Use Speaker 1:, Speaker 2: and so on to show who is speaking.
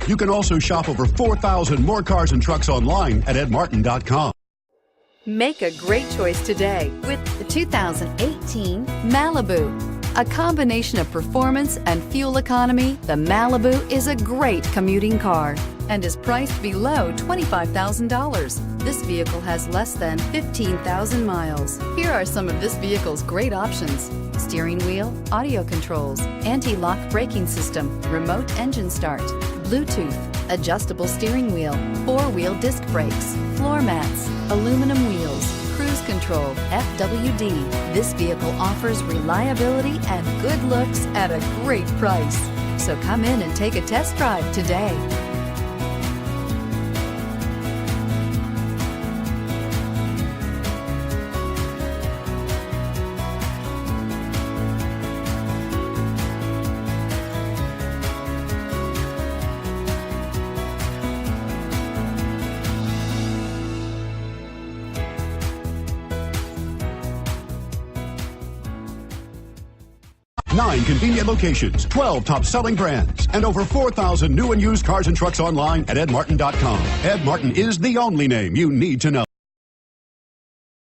Speaker 1: You can also shop over 4,000 more cars and trucks online at edmartin.com.
Speaker 2: Make a great choice today with the 2018 Malibu. A combination of performance and fuel economy, the Malibu is a great commuting car and is priced below $25,000. This vehicle has less than 15,000 miles. Here are some of this vehicle's great options: steering wheel audio controls, anti-lock braking system, remote engine start, Bluetooth, adjustable steering wheel, four-wheel disc brakes, floor mats, aluminum wheels, cruise control, FWD. This vehicle offers reliability and good looks at a great price. So come in and take a test drive today.
Speaker 1: Nine convenient locations, 12 top-selling brands, and over 4,000 new and used cars and trucks online at edmartin.com. Ed Martin is the only name you need to know.